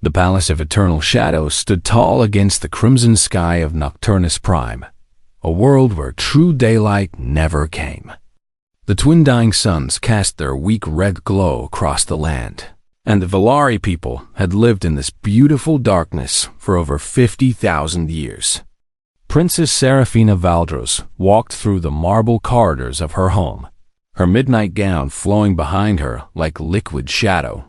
The Palace of Eternal Shadows stood tall against the crimson sky of Nocturnus Prime, a world where true daylight never came. The twin dying suns cast their weak red glow across the land, and the Valari people had lived in this beautiful darkness for over 50,000 years. Princess Serafina Valdros walked through the marble corridors of her home, her midnight gown flowing behind her like liquid shadow.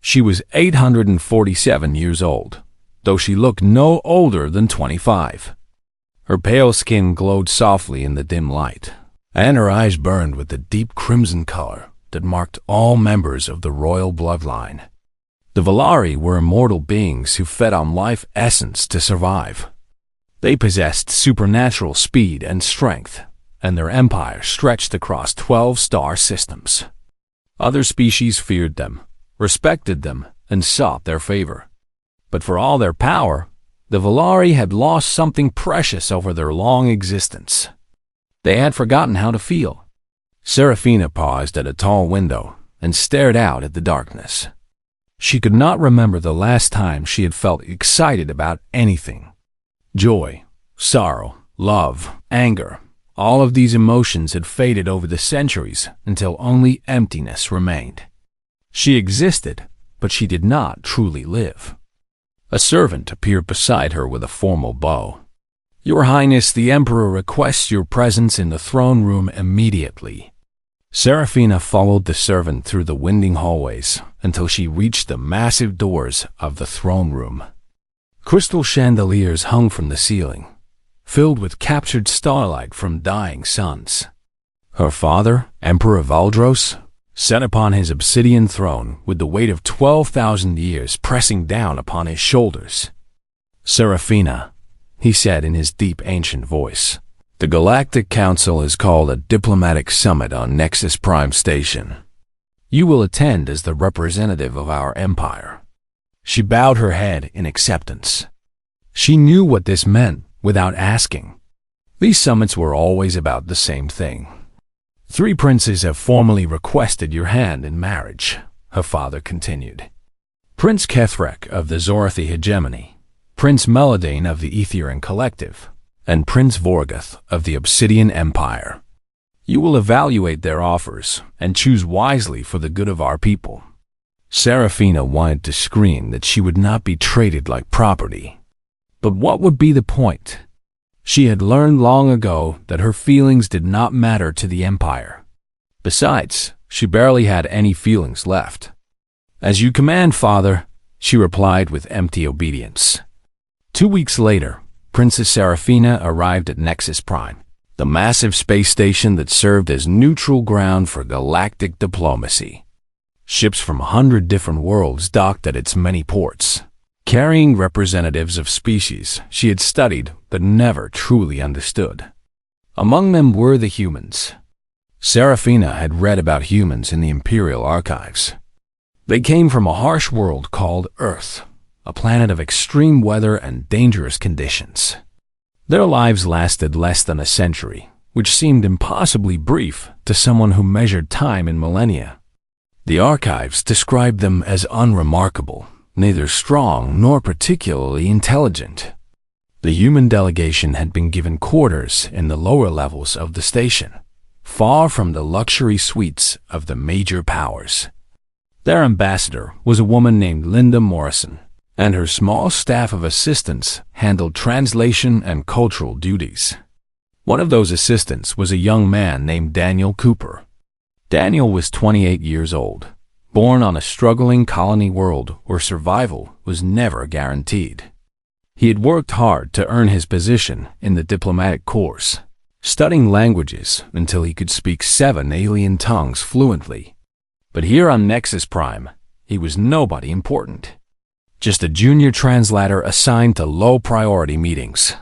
She was 847 years old, though she looked no older than 25. Her pale skin glowed softly in the dim light, and her eyes burned with the deep crimson color that marked all members of the royal bloodline. The Valari were immortal beings who fed on life essence to survive. They possessed supernatural speed and strength, and their empire stretched across 12 star systems. Other species feared them, respected them, and sought their favor. But for all their power, the Valari had lost something precious over their long existence. They had forgotten how to feel. Serafina paused at a tall window and stared out at the darkness. She could not remember the last time she had felt excited about anything. Joy, sorrow, love, anger, all of these emotions had faded over the centuries until only emptiness remained. She existed, but she did not truly live. A servant appeared beside her with a formal bow. "Your Highness, the Emperor requests your presence in the throne room immediately." Serafina followed the servant through the winding hallways until she reached the massive doors of the throne room. Crystal chandeliers hung from the ceiling, filled with captured starlight from dying suns. Her father, Emperor Valdros, sat upon his obsidian throne with the weight of 12,000 years pressing down upon his shoulders. "Serafina," he said in his deep ancient voice, "the Galactic Council has called a diplomatic summit on Nexus Prime Station. You will attend as the representative of our empire." She bowed her head in acceptance. She knew what this meant without asking. These summits were always about the same thing. "3 princes have formally requested your hand in marriage," her father continued. "Prince Kethrek of the Zorathi Hegemony, Prince Meladine of the Etherian Collective, and Prince Vorgoth of the Obsidian Empire. You will evaluate their offers and choose wisely for the good of our people." Serafina wanted to scream that she would not be traded like property. But what would be the point? She had learned long ago that her feelings did not matter to the Empire. Besides, she barely had any feelings left. "As you command, father," she replied with empty obedience. 2 weeks later, Princess Serafina arrived at Nexus Prime, the massive space station that served as neutral ground for galactic diplomacy. Ships from 100 different worlds docked at its many ports, carrying representatives of species she had studied but never truly understood. Among them were the humans. Serafina had read about humans in the Imperial archives. They came from a harsh world called Earth, a planet of extreme weather and dangerous conditions. Their lives lasted less than a century, which seemed impossibly brief to someone who measured time in millennia. The archives described them as unremarkable, neither strong nor particularly intelligent. The human delegation had been given quarters in the lower levels of the station, far from the luxury suites of the major powers. Their ambassador was a woman named Linda Morrison, and her small staff of assistants handled translation and cultural duties. One of those assistants was a young man named Daniel Cooper. Daniel was 28 years old, born on a struggling colony world where survival was never guaranteed. He had worked hard to earn his position in the diplomatic corps, studying languages until he could speak 7 alien tongues fluently. But here on Nexus Prime, he was nobody important. Just a junior translator assigned to low-priority meetings.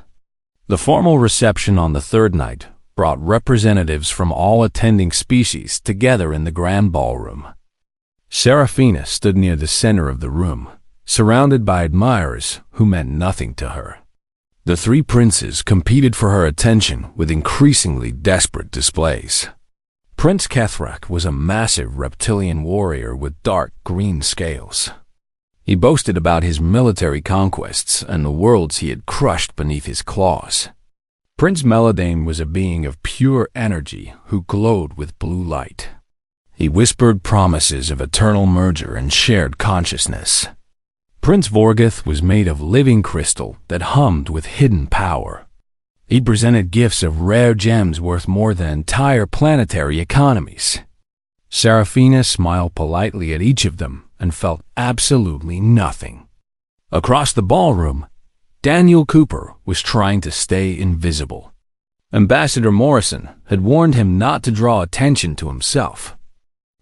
The formal reception on the third night brought representatives from all attending species together in the grand ballroom. Serafina stood near the center of the room, surrounded by admirers who meant nothing to her. The 3 princes competed for her attention with increasingly desperate displays. Prince Kethrek was a massive reptilian warrior with dark green scales. He boasted about his military conquests and the worlds he had crushed beneath his claws. Prince Meladane was a being of pure energy who glowed with blue light. He whispered promises of eternal merger and shared consciousness. Prince Vorgoth was made of living crystal that hummed with hidden power. He presented gifts of rare gems worth more than entire planetary economies. Seraphina smiled politely at each of them and felt absolutely nothing. Across the ballroom, Daniel Cooper was trying to stay invisible. Ambassador Morrison had warned him not to draw attention to himself.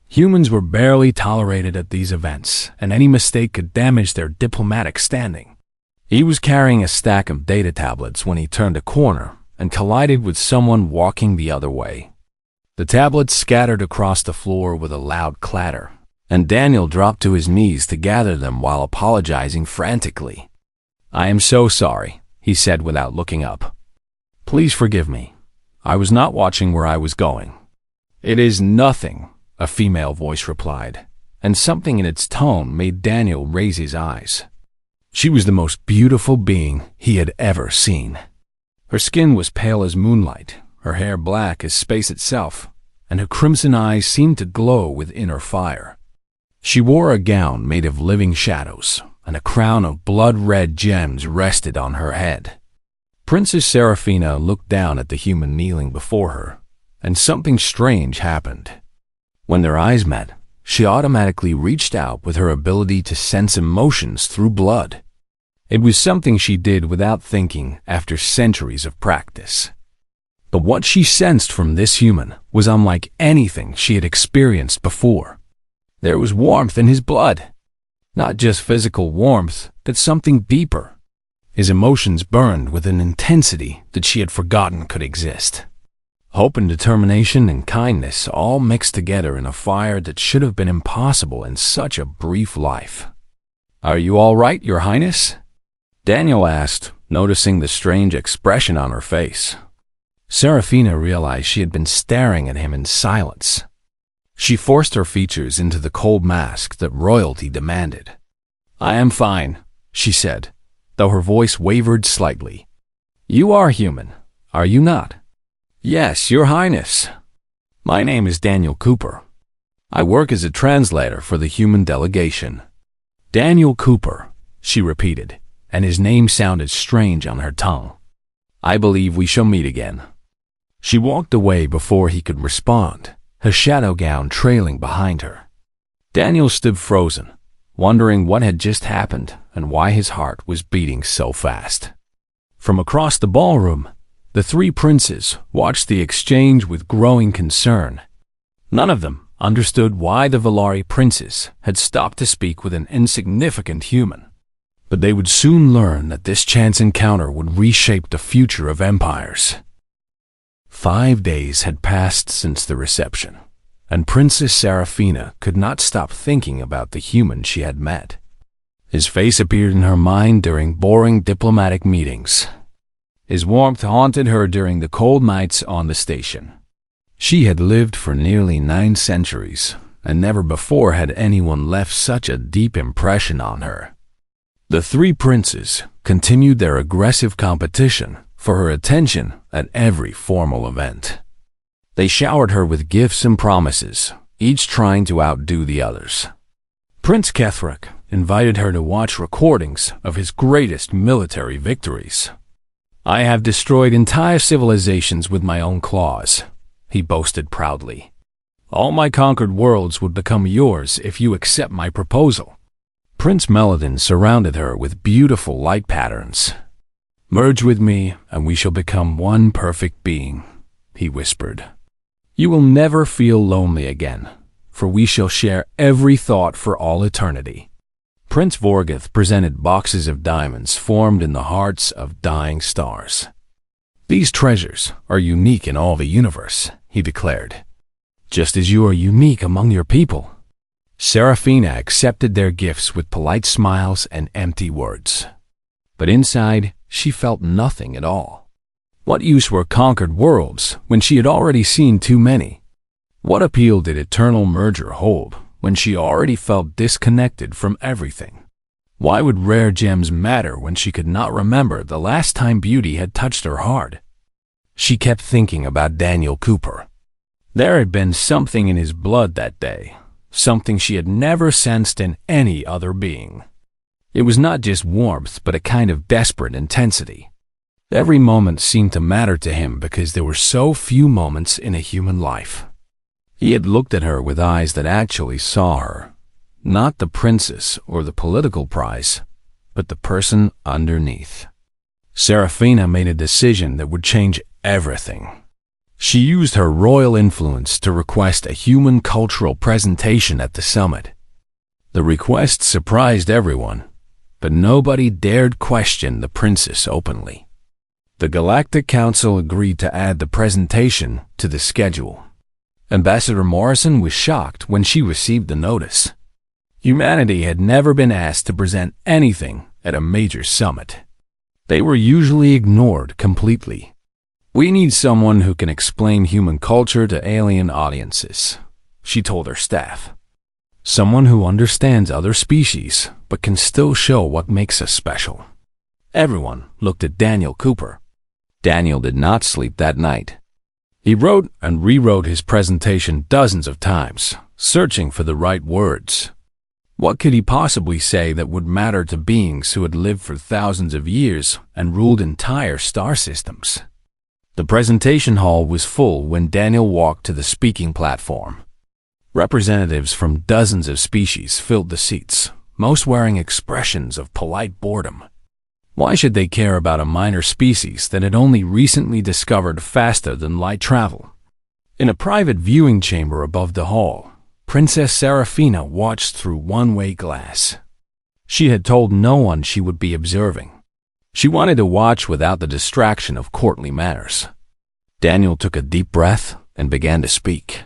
Humans were barely tolerated at these events, and any mistake could damage their diplomatic standing. He was carrying a stack of data tablets when he turned a corner and collided with someone walking the other way. The tablets scattered across the floor with a loud clatter, and Daniel dropped to his knees to gather them while apologizing frantically. "I am so sorry," he said without looking up. "Please forgive me. I was not watching where I was going." "It is nothing," a female voice replied, and something in its tone made Daniel raise his eyes. She was the most beautiful being he had ever seen. Her skin was pale as moonlight, her hair black as space itself, and her crimson eyes seemed to glow with inner fire. She wore a gown made of living shadows, and a crown of blood-red gems rested on her head. Princess Seraphina looked down at the human kneeling before her, and something strange happened. When their eyes met, she automatically reached out with her ability to sense emotions through blood. It was something she did without thinking after centuries of practice. But what she sensed from this human was unlike anything she had experienced before. There was warmth in his blood. Not just physical warmth, but something deeper. His emotions burned with an intensity that she had forgotten could exist. Hope and determination and kindness all mixed together in a fire that should have been impossible in such a brief life. "Are you all right, Your Highness?" Daniel asked, noticing the strange expression on her face. Seraphina realized she had been staring at him in silence. She forced her features into the cold mask that royalty demanded. "I am fine," she said, though her voice wavered slightly. "You are human, are you not?" "Yes, Your Highness. My name is Daniel Cooper. I work as a translator for the human delegation." "Daniel Cooper," she repeated, and his name sounded strange on her tongue. "I believe we shall meet again." She walked away before he could respond, her shadow gown trailing behind her. Daniel stood frozen, wondering what had just happened and why his heart was beating so fast. From across the ballroom, the three princes watched the exchange with growing concern. None of them understood why the Valari princes had stopped to speak with an insignificant human. But they would soon learn that this chance encounter would reshape the future of empires. 5 days had passed since the reception, and Princess Seraphina could not stop thinking about the human she had met. His face appeared in her mind during boring diplomatic meetings. His warmth haunted her during the cold nights on the station. She had lived for nearly 9 centuries, and never before had anyone left such a deep impression on her. The three princes continued their aggressive competition for her attention at every formal event. They showered her with gifts and promises, each trying to outdo the others. Prince Ketheric invited her to watch recordings of his greatest military victories. "I have destroyed entire civilizations with my own claws," he boasted proudly. "All my conquered worlds would become yours if you accept my proposal." Prince Meladin surrounded her with beautiful light patterns. "Merge with me, and we shall become one perfect being," he whispered. "You will never feel lonely again, for we shall share every thought for all eternity." Prince Vorgoth presented boxes of diamonds formed in the hearts of dying stars. "These treasures are unique in all the universe," he declared, "just as you are unique among your people." Seraphina accepted their gifts with polite smiles and empty words. But inside, she felt nothing at all. What use were conquered worlds when she had already seen too many? What appeal did eternal merger hold when she already felt disconnected from everything? Why would rare gems matter when she could not remember the last time beauty had touched her heart? She kept thinking about Daniel Cooper. There had been something in his blood that day, something she had never sensed in any other being. It was not just warmth, but a kind of desperate intensity. Every moment seemed to matter to him because there were so few moments in a human life. He had looked at her with eyes that actually saw her, not the princess or the political prize, but the person underneath. Serafina made a decision that would change everything. She used her royal influence to request a human cultural presentation at the summit. The request surprised everyone, but nobody dared question the princess openly. The Galactic Council agreed to add the presentation to the schedule. Ambassador Morrison was shocked when she received the notice. Humanity had never been asked to present anything at a major summit. They were usually ignored completely. "We need someone who can explain human culture to alien audiences," she told her staff. "Someone who understands other species, but can still show what makes us special." Everyone looked at Daniel Cooper. Daniel did not sleep that night. He wrote and rewrote his presentation dozens of times, searching for the right words. What could he possibly say that would matter to beings who had lived for thousands of years and ruled entire star systems? The presentation hall was full when Daniel walked to the speaking platform. Representatives from dozens of species filled the seats, most wearing expressions of polite boredom. Why should they care about a minor species that had only recently discovered faster than light travel? In a private viewing chamber above the hall, Princess Serafina watched through one-way glass. She had told no one she would be observing. She wanted to watch without the distraction of courtly manners. Daniel took a deep breath and began to speak.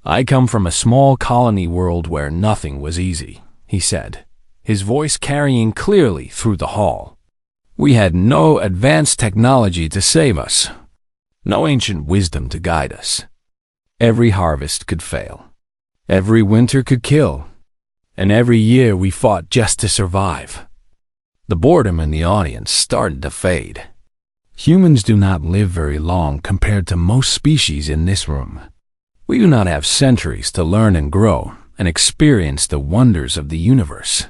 "I come from a small colony world where nothing was easy," he said, his voice carrying clearly through the hall. "We had no advanced technology to save us, no ancient wisdom to guide us. Every harvest could fail. Every winter could kill, and every year we fought just to survive." The boredom in the audience started to fade. Humans do not live very long compared to most species in this room. We do not have centuries to learn and grow and experience the wonders of the universe.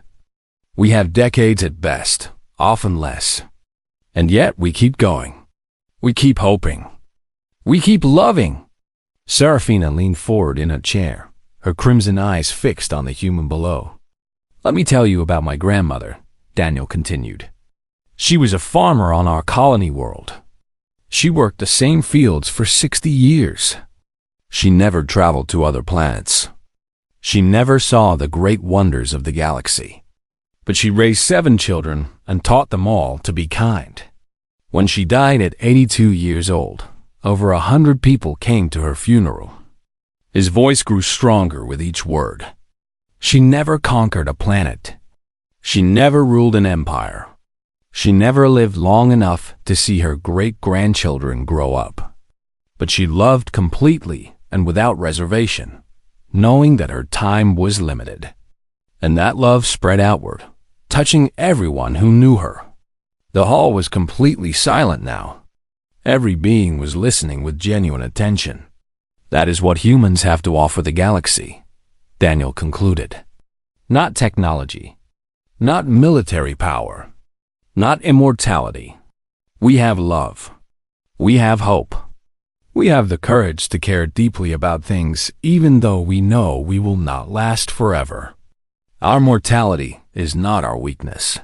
We have decades at best, often less. And yet we keep going. We keep hoping. We keep loving. Serafina leaned forward in a chair, her crimson eyes fixed on the human below. "Let me tell you about my grandmother," Daniel continued. "She was a farmer on our colony world. She worked the same fields for 60 years. She never traveled to other planets. She never saw the great wonders of the galaxy. But she raised 7 children and taught them all to be kind. When she died at 82 years old, over 100 people came to her funeral." His voice grew stronger with each word. "She never conquered a planet. She never ruled an empire. She never lived long enough to see her great-grandchildren grow up. But she loved completely and without reservation, knowing that her time was limited. And that love spread outward, touching everyone who knew her." The hall was completely silent now. Every being was listening with genuine attention. "That is what humans have to offer the galaxy," Daniel concluded. "Not technology, not military power, not immortality. We have love. We have hope. We have the courage to care deeply about things even though we know we will not last forever. Our mortality is not our weakness.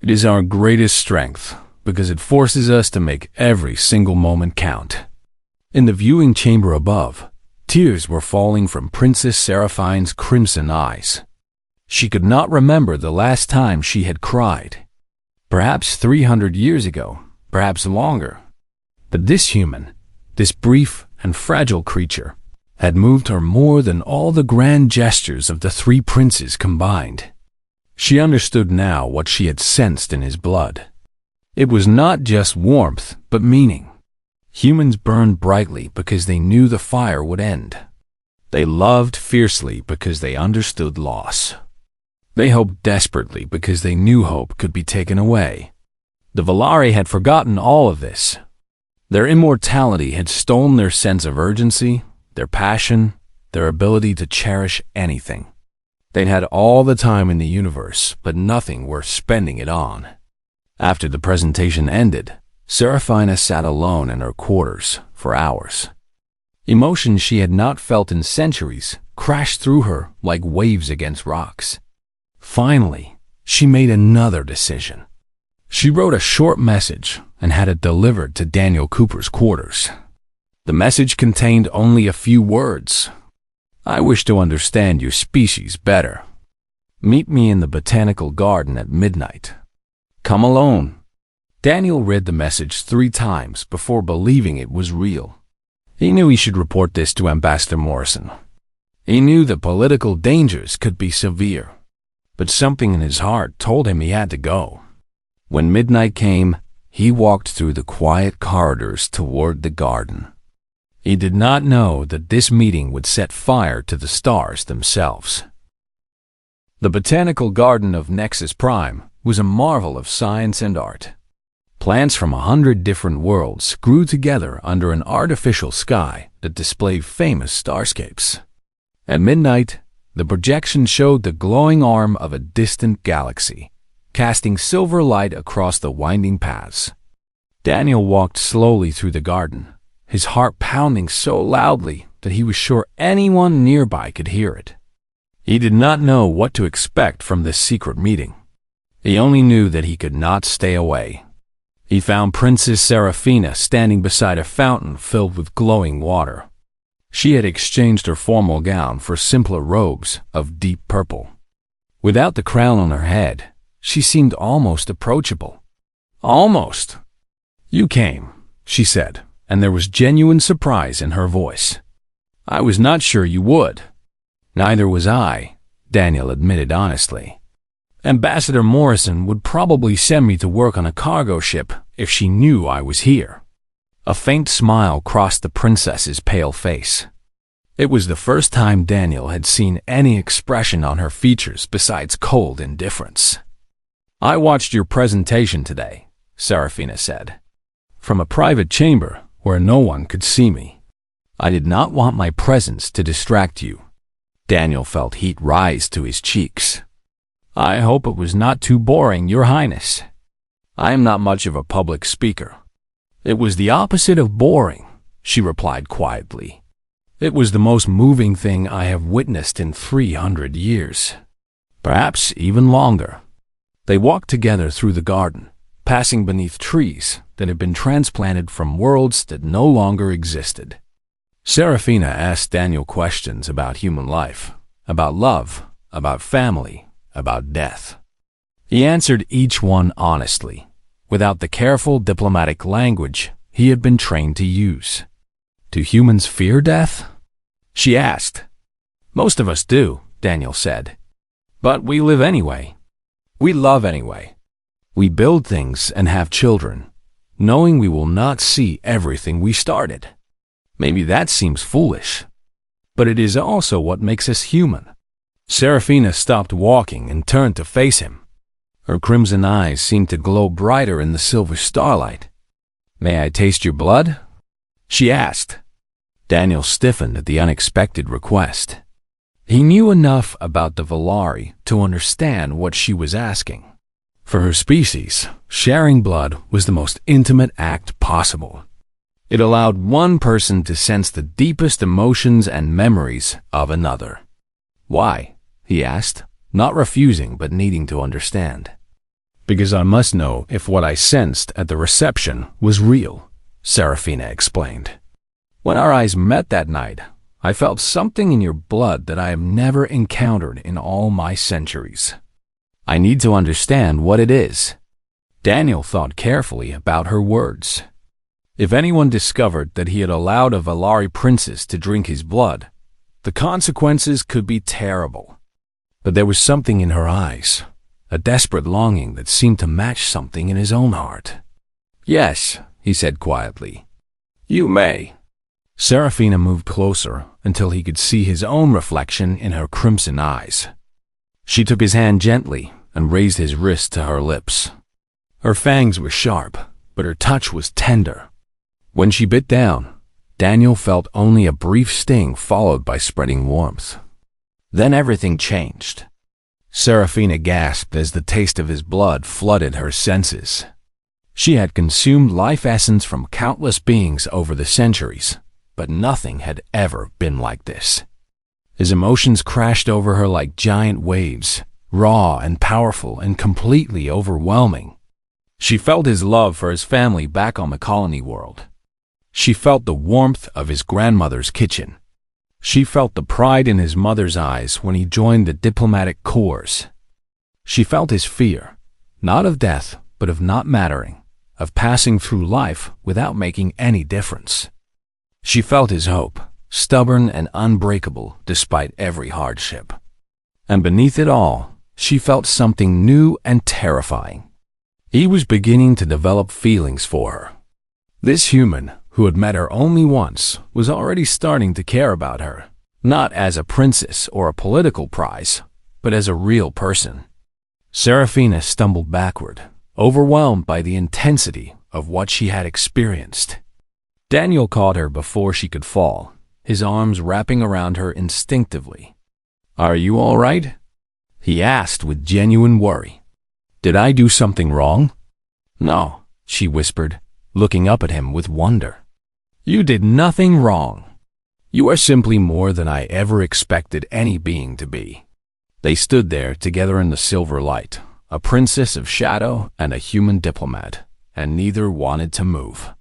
It is our greatest strength because it forces us to make every single moment count." In the viewing chamber above, tears were falling from Princess Seraphine's crimson eyes. She could not remember the last time she had cried. Perhaps 300 years ago, perhaps longer. But this human, this brief and fragile creature, had moved her more than all the grand gestures of the 3 princes combined. She understood now what she had sensed in his blood. It was not just warmth, but meaning. Humans burned brightly because they knew the fire would end. They loved fiercely because they understood loss. They hoped desperately because they knew hope could be taken away. The Valari had forgotten all of this. Their immortality had stolen their sense of urgency, their passion, their ability to cherish anything. They'd had all the time in the universe, but nothing worth spending it on. After the presentation ended, Serafina sat alone in her quarters for hours. Emotions she had not felt in centuries crashed through her like waves against rocks. Finally, she made another decision. She wrote a short message and had it delivered to Daniel Cooper's quarters. The message contained only a few words. "I wish to understand your species better. Meet me in the botanical garden at midnight. Come alone." Daniel read the message 3 times before believing it was real. He knew he should report this to Ambassador Morrison. He knew the political dangers could be severe, but something in his heart told him he had to go. When midnight came, he walked through the quiet corridors toward the garden. He did not know that this meeting would set fire to the stars themselves. The botanical garden of Nexus Prime was a marvel of science and art. Plants from 100 different worlds grew together under an artificial sky that displayed famous starscapes. At midnight, the projection showed the glowing arm of a distant galaxy, casting silver light across the winding paths. Daniel walked slowly through the garden, his heart pounding so loudly that he was sure anyone nearby could hear it. He did not know what to expect from this secret meeting. He only knew that he could not stay away. He found Princess Serafina standing beside a fountain filled with glowing water. She had exchanged her formal gown for simpler robes of deep purple. Without the crown on her head, she seemed almost approachable. "Almost." "You came," she said, and there was genuine surprise in her voice. "I was not sure you would." "Neither was I," Daniel admitted honestly. "Ambassador Morrison would probably send me to work on a cargo ship if she knew I was here." A faint smile crossed the princess's pale face. It was the first time Daniel had seen any expression on her features besides cold indifference. "I watched your presentation today," Serafina said, "from a private chamber where no one could see me. I did not want my presence to distract you." Daniel felt heat rise to his cheeks. "I hope it was not too boring, Your Highness. I am not much of a public speaker." "It was the opposite of boring," she replied quietly. "It was the most moving thing I have witnessed in 300 years. Perhaps even longer." They walked together through the garden, passing beneath trees that had been transplanted from worlds that no longer existed. Serafina asked Daniel questions about human life, about love, about family, about death. He answered each one honestly, without the careful diplomatic language he had been trained to use. "Do humans fear death?" she asked. "Most of us do," Daniel said. "But we live anyway. We love anyway. We build things and have children, knowing we will not see everything we started. Maybe that seems foolish, but it is also what makes us human." Serafina stopped walking and turned to face him. Her crimson eyes seemed to glow brighter in the silver starlight. "May I taste your blood?" she asked. Daniel stiffened at the unexpected request. He knew enough about the Valari to understand what she was asking. For her species, sharing blood was the most intimate act possible. It allowed one person to sense the deepest emotions and memories of another. "Why?" he asked, not refusing but needing to understand. "Because I must know if what I sensed at the reception was real," Serafina explained. "When our eyes met that night, I felt something in your blood that I have never encountered in all my centuries. I need to understand what it is." Daniel thought carefully about her words. If anyone discovered that he had allowed a Valari princess to drink his blood, the consequences could be terrible. But there was something in her eyes, a desperate longing that seemed to match something in his own heart. "Yes," he said quietly. "You may." Serafina moved closer until he could see his own reflection in her crimson eyes. She took his hand gently and raised his wrist to her lips. Her fangs were sharp, but her touch was tender. When she bit down, Daniel felt only a brief sting followed by spreading warmth. Then everything changed. Serafina gasped as the taste of his blood flooded her senses. She had consumed life essence from countless beings over the centuries, but nothing had ever been like this. His emotions crashed over her like giant waves, raw and powerful and completely overwhelming. She felt his love for his family back on the colony world. She felt the warmth of his grandmother's kitchen. She felt the pride in his mother's eyes when he joined the diplomatic corps. She felt his fear, not of death, but of not mattering, of passing through life without making any difference. She felt his hope, stubborn and unbreakable despite every hardship. And beneath it all, she felt something new and terrifying. He was beginning to develop feelings for her. This human, who had met her only once, was already starting to care about her, not as a princess or a political prize, but as a real person. Serafina stumbled backward, overwhelmed by the intensity of what she had experienced. Daniel caught her before she could fall, his arms wrapping around her instinctively. "Are you all right?" he asked with genuine worry. "Did I do something wrong?" "No," she whispered, looking up at him with wonder. "You did nothing wrong. You are simply more than I ever expected any being to be." They stood there together in the silver light, a princess of shadow and a human diplomat, and neither wanted to move.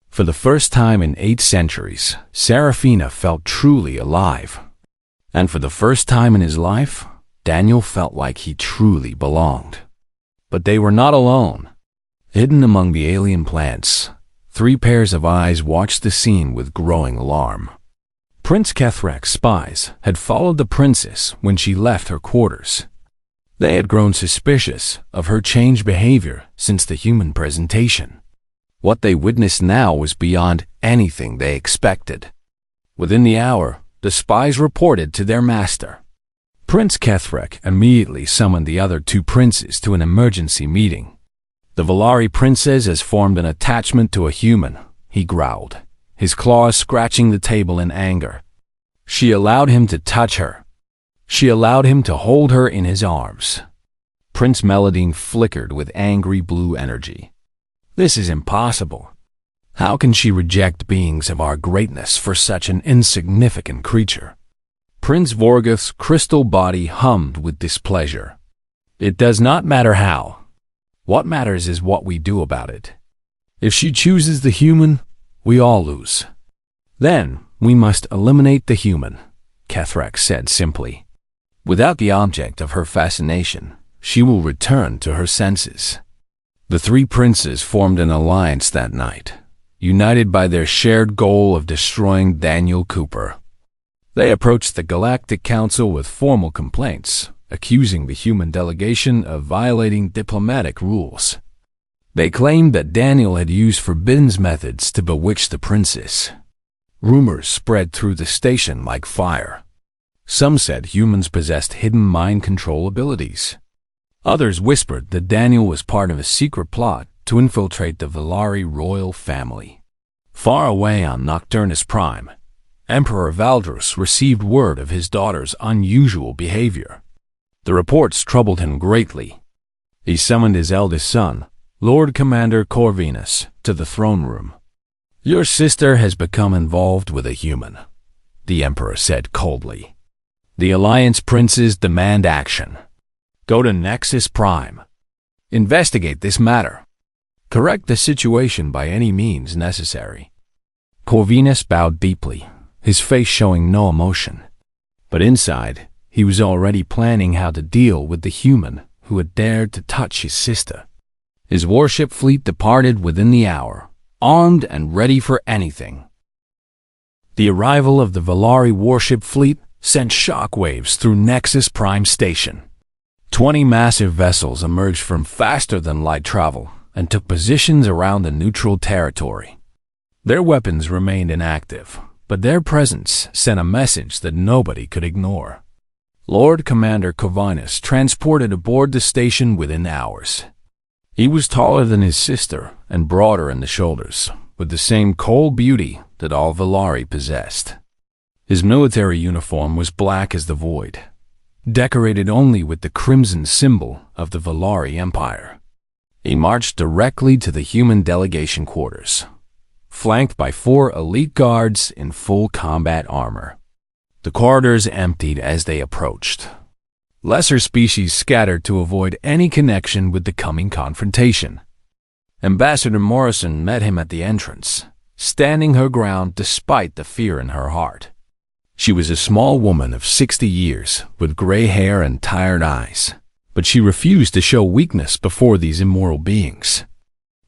For the first time in 8 centuries, Serafina felt truly alive. And for the first time in his life, Daniel felt like he truly belonged. But they were not alone. Hidden among the alien plants, 3 pairs of eyes watched the scene with growing alarm. Prince Kethrak's spies had followed the princess when she left her quarters. They had grown suspicious of her changed behavior since the human presentation. What they witnessed now was beyond anything they expected. Within the hour, the spies reported to their master. Prince Kethrak immediately summoned the other 2 princes to an emergency meeting. "The Valari princess has formed an attachment to a human," he growled, his claws scratching the table in anger. "She allowed him to touch her. She allowed him to hold her in his arms." Prince Meladine flickered with angry blue energy. "This is impossible. How can she reject beings of our greatness for such an insignificant creature?" Prince Vorgoth's crystal body hummed with displeasure. "It does not matter how. What matters is what we do about it. If she chooses the human, we all lose. Then we must eliminate the human," Kethrak said simply. "Without the object of her fascination, she will return to her senses." The 3 princes formed an alliance that night, united by their shared goal of destroying Daniel Cooper. They approached the Galactic Council with formal complaints, accusing the human delegation of violating diplomatic rules. They claimed that Daniel had used forbidden methods to bewitch the princess. Rumors spread through the station like fire. Some said humans possessed hidden mind control abilities. Others whispered that Daniel was part of a secret plot to infiltrate the Valari royal family. Far away on Nocturnus Prime, Emperor Valdrus received word of his daughter's unusual behavior. The reports troubled him greatly. He summoned his eldest son, Lord Commander Corvinus, to the throne room. "Your sister has become involved with a human," the Emperor said coldly. "The Alliance princes demand action. Go to Nexus Prime. Investigate this matter. Correct the situation by any means necessary." Corvinus bowed deeply, his face showing no emotion. But inside, he was already planning how to deal with the human who had dared to touch his sister. His warship fleet departed within the hour, armed and ready for anything. The arrival of the Valari warship fleet sent shockwaves through Nexus Prime Station. 20 massive vessels emerged from faster-than-light travel and took positions around the neutral territory. Their weapons remained inactive, but their presence sent a message that nobody could ignore. Lord Commander Corvinus transported aboard the station within hours. He was taller than his sister and broader in the shoulders, with the same cold beauty that all Valari possessed. His military uniform was black as the void, decorated only with the crimson symbol of the Valari Empire. He marched directly to the human delegation quarters, flanked by 4 elite guards in full combat armor. The corridors emptied as they approached. Lesser species scattered to avoid any connection with the coming confrontation. Ambassador Morrison met him at the entrance, standing her ground despite the fear in her heart. She was a small woman of 60 years, with gray hair and tired eyes, but she refused to show weakness before these immoral beings.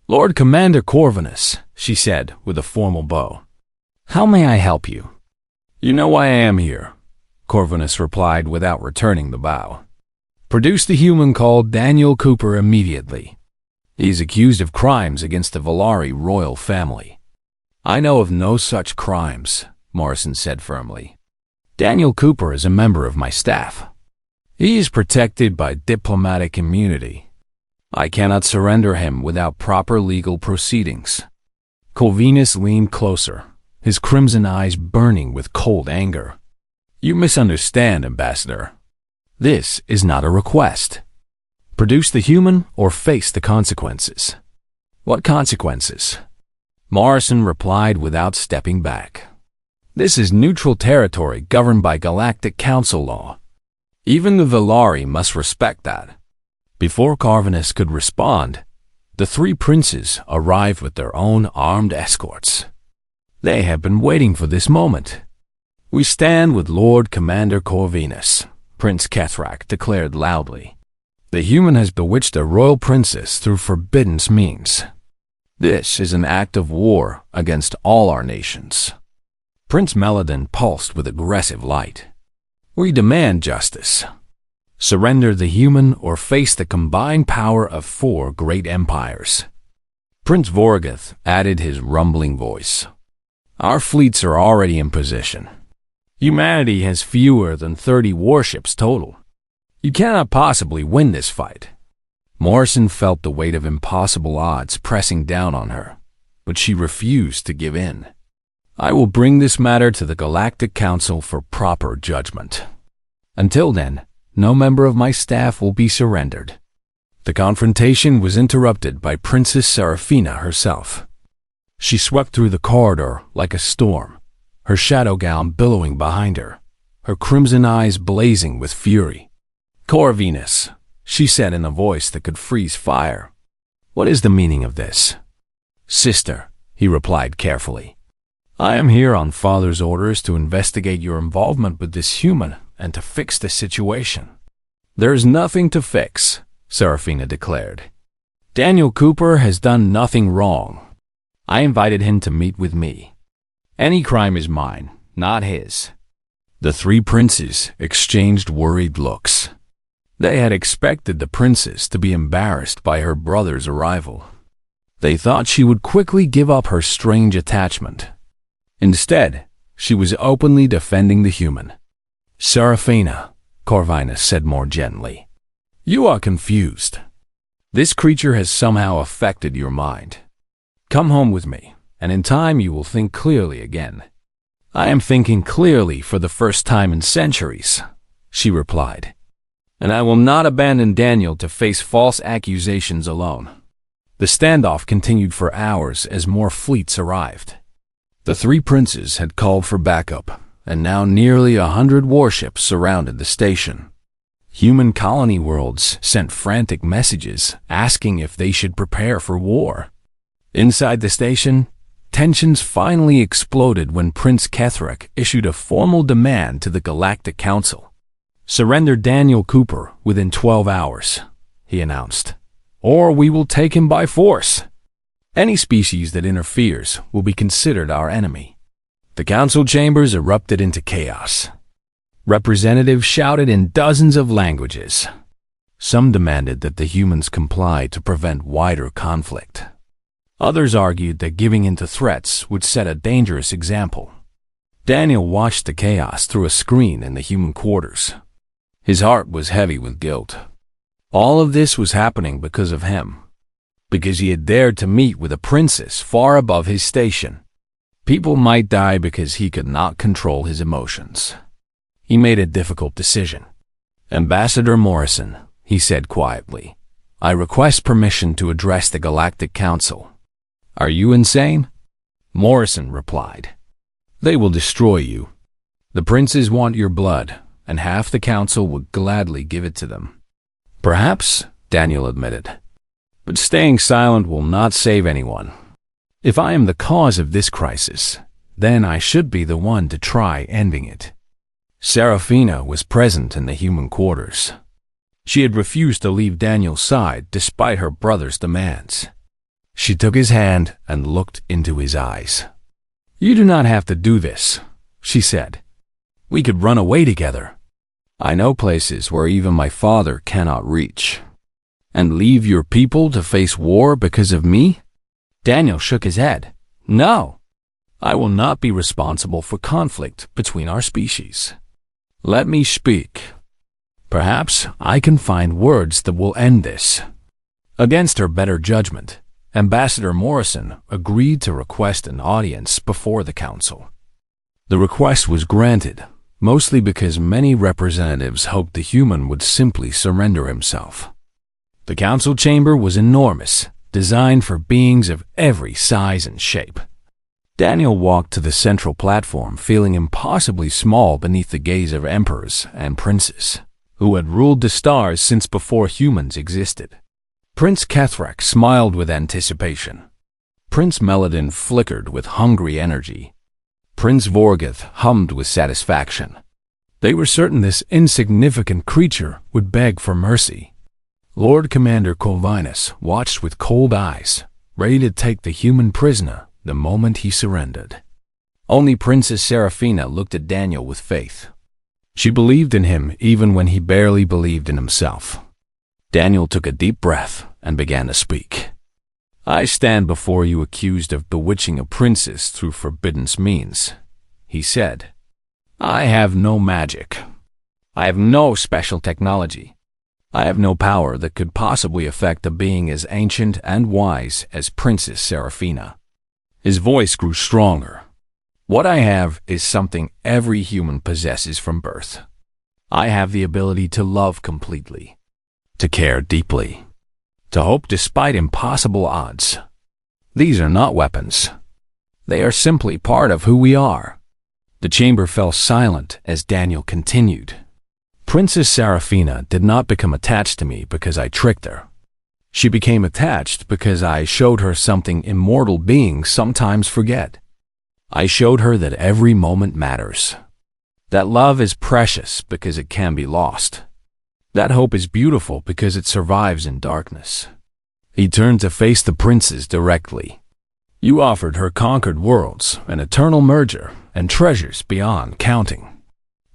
"Lord Commander Corvinus," she said with a formal bow, "how may I help you?" "You know why I am here," Corvinus replied without returning the bow. "Produce the human called Daniel Cooper immediately. He is accused of crimes against the Valari royal family." "I know of no such crimes," Morrison said firmly. "Daniel Cooper is a member of my staff. He is protected by diplomatic immunity. I cannot surrender him without proper legal proceedings." Corvinus leaned closer, his crimson eyes burning with cold anger. "You misunderstand, Ambassador. This is not a request. Produce the human or face the consequences." "What consequences?" Morrison replied without stepping back. "This is neutral territory governed by Galactic Council law. Even the Valari must respect that." Before Corvinus could respond, the 3 princes arrived with their own armed escorts. They had been waiting for this moment. "We stand with Lord Commander Corvinus," Prince Kethrak declared loudly. "The human has bewitched a royal princess through forbidden means. This is an act of war against all our nations." Prince Meladon pulsed with aggressive light. "We demand justice. Surrender the human or face the combined power of 4 great empires." Prince Vorgoth added his rumbling voice. "Our fleets are already in position. Humanity has fewer than 30 warships total. You cannot possibly win this fight." Morrison felt the weight of impossible odds pressing down on her, but she refused to give in. "I will bring this matter to the Galactic Council for proper judgment. Until then, no member of my staff will be surrendered." The confrontation was interrupted by Princess Seraphina herself. She swept through the corridor like a storm, her shadow gown billowing behind her, her crimson eyes blazing with fury. "Corvinus," she said in a voice that could freeze fire, "what is the meaning of this?" "Sister," he replied carefully, "I am here on Father's orders to investigate your involvement with this human and to fix the situation." "There is nothing to fix," Seraphina declared. "Daniel Cooper has done nothing wrong. I invited him to meet with me. Any crime is mine, not his." The 3 princes exchanged worried looks. They had expected the princess to be embarrassed by her brother's arrival. They thought she would quickly give up her strange attachment. Instead, she was openly defending the human. "Seraphina," Corvinus said more gently, "you are confused. This creature has somehow affected your mind. Come home with me, and in time you will think clearly again." "I am thinking clearly for the first time in centuries," she replied. "And I will not abandon Daniel to face false accusations alone." The standoff continued for hours as more fleets arrived. The 3 princes had called for backup, and now nearly 100 warships surrounded the station. Human colony worlds sent frantic messages asking if they should prepare for war. Inside the station, tensions finally exploded when Prince Kethrak issued a formal demand to the Galactic Council. "Surrender Daniel Cooper within 12 hours, he announced, "or we will take him by force. Any species that interferes will be considered our enemy." The council chambers erupted into chaos. Representatives shouted in dozens of languages. Some demanded that the humans comply to prevent wider conflict. Others argued that giving in to threats would set a dangerous example. Daniel watched the chaos through a screen in the human quarters. His heart was heavy with guilt. All of this was happening because of him, because he had dared to meet with a princess far above his station. People might die because he could not control his emotions. He made a difficult decision. "Ambassador Morrison," he said quietly, "I request permission to address the Galactic Council." "Are you insane?" Morrison replied. "They will destroy you. The princes want your blood, and half the council would gladly give it to them." "Perhaps," Daniel admitted, "but staying silent will not save anyone. If I am the cause of this crisis, then I should be the one to try ending it." Serafina was present in the human quarters. She had refused to leave Daniel's side despite her brother's demands. She took his hand and looked into his eyes. "You do not have to do this," she said. "We could run away together. I know places where even my father cannot reach." "And leave your people to face war because of me?" Daniel shook his head. "No, I will not be responsible for conflict between our species. Let me speak. Perhaps I can find words that will end this." Against her better judgment, Ambassador Morrison agreed to request an audience before the council. The request was granted, mostly because many representatives hoped the human would simply surrender himself. The council chamber was enormous, designed for beings of every size and shape. Daniel walked to the central platform feeling impossibly small beneath the gaze of emperors and princes, who had ruled the stars since before humans existed. Prince Kethrak smiled with anticipation. Prince Meladin flickered with hungry energy. Prince Vorgoth hummed with satisfaction. They were certain this insignificant creature would beg for mercy. Lord Commander Corvinus watched with cold eyes, ready to take the human prisoner the moment he surrendered. Only Princess Serafina looked at Daniel with faith. She believed in him even when he barely believed in himself. Daniel took a deep breath and began to speak. "I stand before you accused of bewitching a princess through forbidden means," he said. "I have no magic. I have no special technology. I have no power that could possibly affect a being as ancient and wise as Princess Serafina." His voice grew stronger. "What I have is something every human possesses from birth. I have the ability to love completely, to care deeply, to hope despite impossible odds. These are not weapons. They are simply part of who we are." The chamber fell silent as Daniel continued. "Princess Serafina did not become attached to me because I tricked her. She became attached because I showed her something immortal beings sometimes forget. I showed her that every moment matters, that love is precious because it can be lost, that hope is beautiful because it survives in darkness." He turned to face the princes directly. "You offered her conquered worlds, an eternal merger, and treasures beyond counting.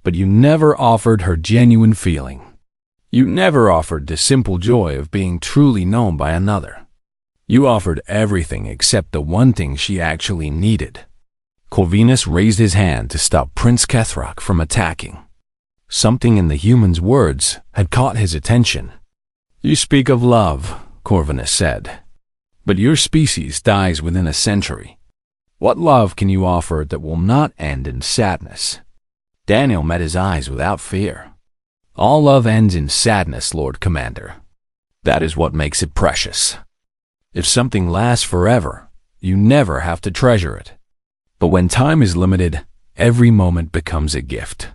But you never offered her genuine feeling. You never offered the simple joy of being truly known by another. You offered everything except the one thing she actually needed." Corvinus raised his hand to stop Prince Kethrak from attacking. Something in the human's words had caught his attention. "You speak of love," Corvinus said, "but your species dies within a century. What love can you offer that will not end in sadness?" Daniel met his eyes without fear. "All love ends in sadness, Lord Commander. That is what makes it precious. If something lasts forever, you never have to treasure it. But when time is limited, every moment becomes a gift."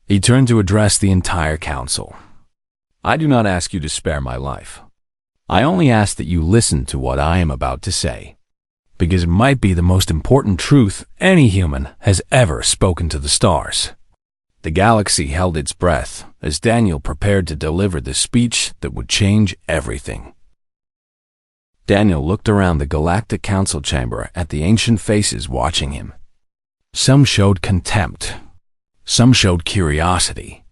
He turned to address the entire council. "I do not ask you to spare my life. I only ask that you listen to what I am about to say, because it might be the most important truth any human has ever spoken to the stars." The galaxy held its breath as Daniel prepared to deliver the speech that would change everything. Daniel looked around the Galactic Council chamber at the ancient faces watching him. Some showed contempt. Some showed curiosity.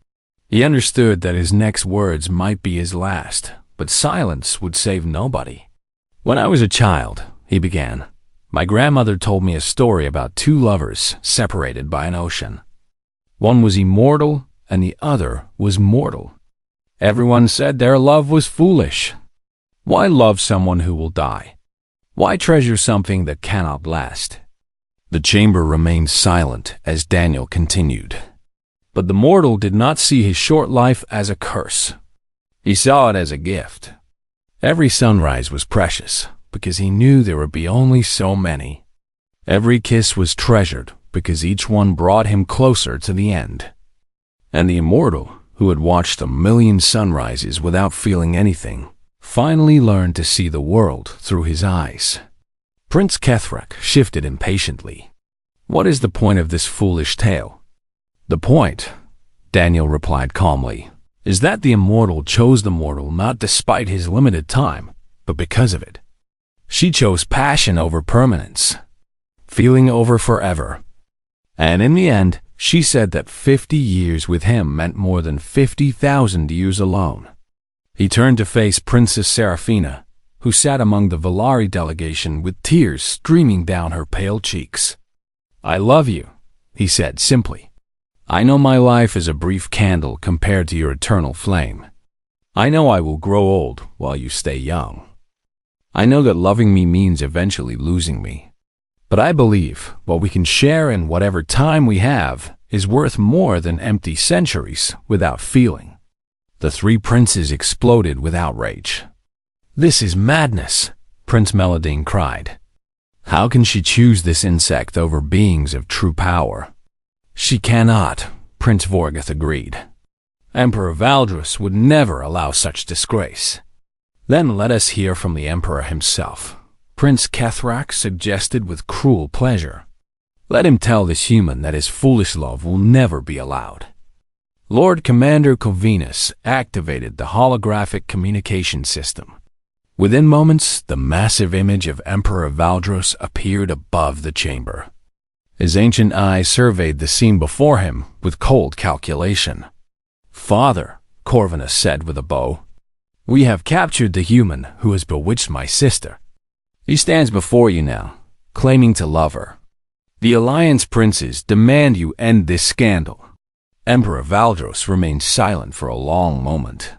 He understood that his next words might be his last, but silence would save nobody. "When I was a child," he began, "my grandmother told me a story about two lovers separated by an ocean. One was immortal and the other was mortal. Everyone said their love was foolish. Why love someone who will die? Why treasure something that cannot last? The chamber remained silent as Daniel continued. But the mortal did not see his short life as a curse. He saw it as a gift. Every sunrise was precious because he knew there would be only so many. Every kiss was treasured because each one brought him closer to the end. And the immortal, who had watched a million sunrises without feeling anything, finally learned to see the world through his eyes. Prince Kethrak shifted impatiently. What is the point of this foolish tale? The point, Daniel replied calmly, is that the immortal chose the mortal not despite his limited time, but because of it. She chose passion over permanence, feeling over forever. And in the end, she said that 50 years with him meant more than 50,000 years alone. He turned to face Princess Seraphina, who sat among the Valari delegation with tears streaming down her pale cheeks. I love you, he said simply. I know my life is a brief candle compared to your eternal flame. I know I will grow old while you stay young. I know that loving me means eventually losing me. But I believe what we can share in whatever time we have is worth more than empty centuries without feeling. The three princes exploded with outrage. This is madness, Prince Meladine cried. How can she choose this insect over beings of true power? She cannot, Prince Vorgoth agreed. Emperor Valdrus would never allow such disgrace. Then let us hear from the Emperor himself, Prince Kethrak suggested with cruel pleasure. Let him tell this human that his foolish love will never be allowed. Lord Commander Corvinus activated the holographic communication system. Within moments, the massive image of Emperor Valdrus appeared above the chamber. His ancient eyes surveyed the scene before him with cold calculation. Father, Corvinus said with a bow, we have captured the human who has bewitched my sister. He stands before you now, claiming to love her. The Alliance princes demand you end this scandal. Emperor Valdrus remained silent for a long moment.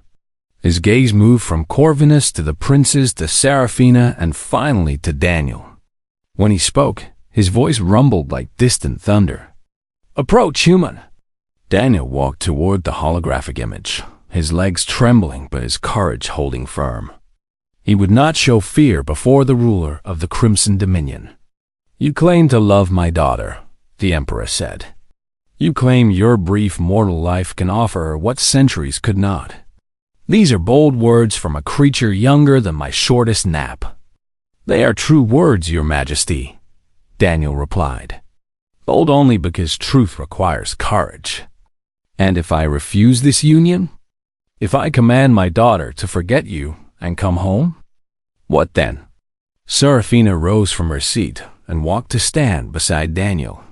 His gaze moved from Corvinus to the princes to Seraphina and finally to Daniel. When he spoke, his voice rumbled like distant thunder. Approach, human! Daniel walked toward the holographic image, his legs trembling but his courage holding firm. He would not show fear before the ruler of the Crimson Dominion. You claim to love my daughter, the Emperor said. You claim your brief mortal life can offer her what centuries could not. These are bold words from a creature younger than my shortest nap. They are true words, Your Majesty, Daniel replied. Bold only because truth requires courage. And if I refuse this union? If I command my daughter to forget you and come home? What then? Seraphina rose from her seat and walked to stand beside Daniel.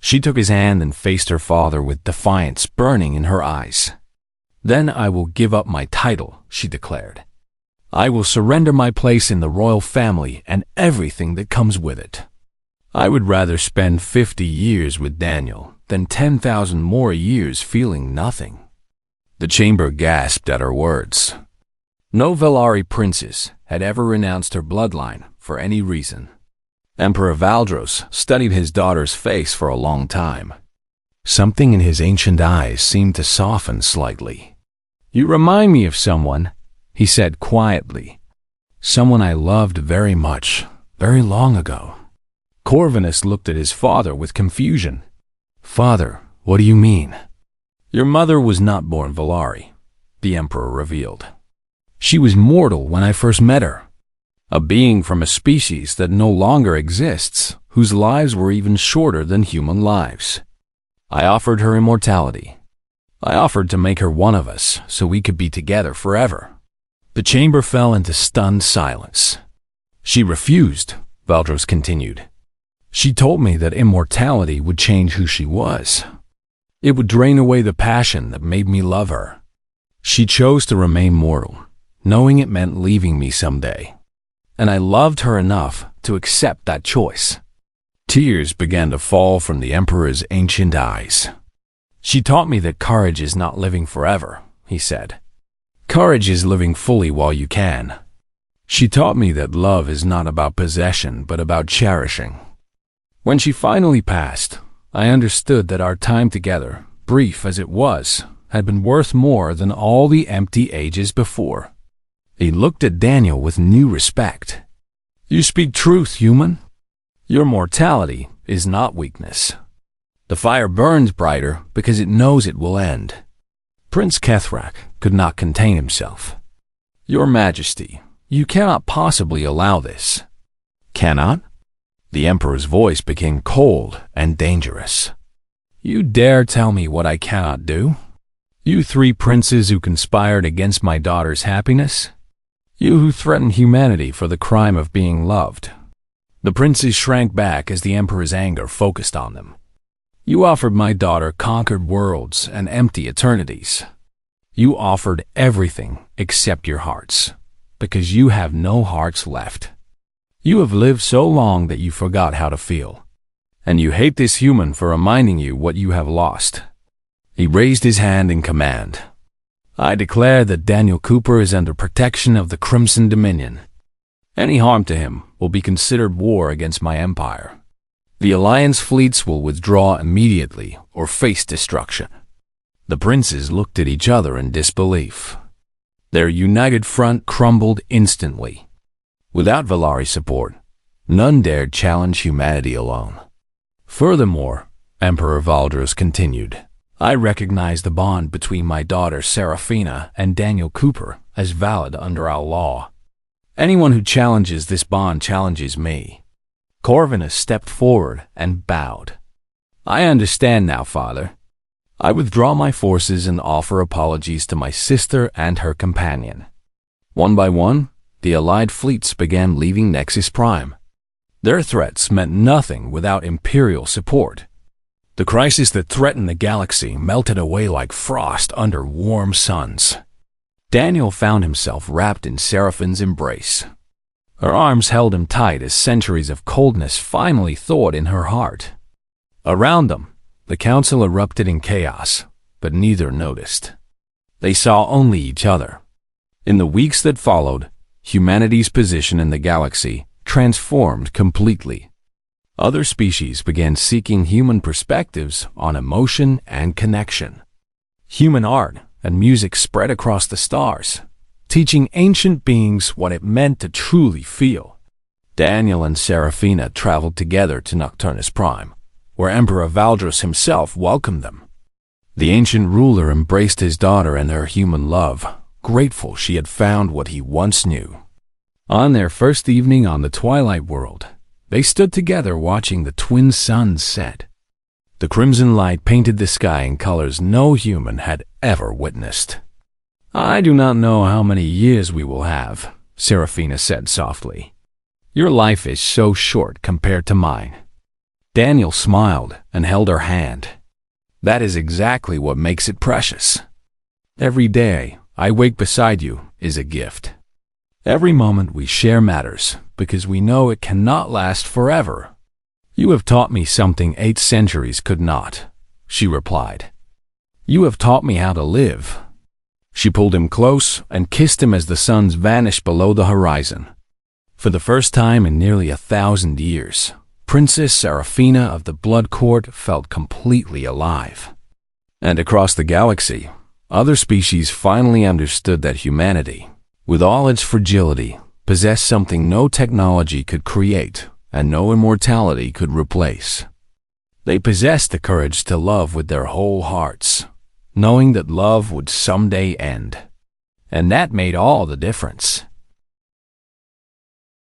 She took his hand and faced her father with defiance burning in her eyes. Then I will give up my title, she declared. I will surrender my place in the royal family and everything that comes with it. I would rather spend 50 years with Daniel than 10,000 more years feeling nothing. The chamber gasped at her words. No Velari princess had ever renounced her bloodline for any reason. Emperor Valdros studied his daughter's face for a long time. Something in his ancient eyes seemed to soften slightly. You remind me of someone, he said quietly. Someone I loved very much, very long ago. Corvinus looked at his father with confusion. Father, what do you mean? Your mother was not born Velari, the Emperor revealed. She was mortal when I first met her. A being from a species that no longer exists, whose lives were even shorter than human lives. I offered her immortality. I offered to make her one of us so we could be together forever. The chamber fell into stunned silence. She refused, Valdros continued. She told me that immortality would change who she was. It would drain away the passion that made me love her. She chose to remain mortal, knowing it meant leaving me someday. And I loved her enough to accept that choice. Tears began to fall from the Emperor's ancient eyes. She taught me that courage is not living forever, he said. Courage is living fully while you can. She taught me that love is not about possession, but about cherishing. When she finally passed, I understood that our time together, brief as it was, had been worth more than all the empty ages before. He looked at Daniel with new respect. You speak truth, human. Your mortality is not weakness. The fire burns brighter because it knows it will end. Prince Kethrak could not contain himself. Your Majesty, you cannot possibly allow this. Cannot? The Emperor's voice became cold and dangerous. You dare tell me what I cannot do? You three princes who conspired against my daughter's happiness? You who threatened humanity for the crime of being loved? The princes shrank back as the Emperor's anger focused on them. You offered my daughter conquered worlds and empty eternities. You offered everything except your hearts, because you have no hearts left. You have lived so long that you forgot how to feel, and you hate this human for reminding you what you have lost. He raised his hand in command. I declare that Daniel Cooper is under protection of the Crimson Dominion. Any harm to him will be considered war against my empire. The Alliance fleets will withdraw immediately or face destruction. The princes looked at each other in disbelief. Their united front crumbled instantly. Without Valari's support, none dared challenge humanity alone. Furthermore, Emperor Valdros continued, I recognize the bond between my daughter Seraphina and Daniel Cooper as valid under our law. Anyone who challenges this bond challenges me. Corvinus stepped forward and bowed. I understand now, Father. I withdraw my forces and offer apologies to my sister and her companion. One by one, the Allied fleets began leaving Nexus Prime. Their threats meant nothing without Imperial support. The crisis that threatened the galaxy melted away like frost under warm suns. Daniel found himself wrapped in Seraphine's embrace. Her arms held him tight as centuries of coldness finally thawed in her heart. Around them, the council erupted in chaos, but neither noticed. They saw only each other. In the weeks that followed, humanity's position in the galaxy transformed completely. Other species began seeking human perspectives on emotion and connection. Human art and music spread across the stars, teaching ancient beings what it meant to truly feel. Daniel and Seraphina traveled together to Nocturnus Prime, where Emperor Valdros himself welcomed them. The ancient ruler embraced his daughter and her human love, grateful she had found what he once knew. On their first evening on the Twilight World, they stood together watching the twin suns set. The crimson light painted the sky in colors no human had ever witnessed. I do not know how many years we will have, Seraphina said softly. Your life is so short compared to mine. Daniel smiled and held her hand. That is exactly what makes it precious. Every day I wake beside you is a gift. Every moment we share matters because we know it cannot last forever. You have taught me something 8 centuries could not, she replied. You have taught me how to live. She pulled him close and kissed him as the suns vanished below the horizon. For the first time in nearly 1,000 years, Princess Seraphina of the Blood Court felt completely alive. And across the galaxy, other species finally understood that humanity, with all its fragility, possessed something no technology could create and no immortality could replace. They possessed the courage to love with their whole hearts, knowing that love would someday end. And that made all the difference.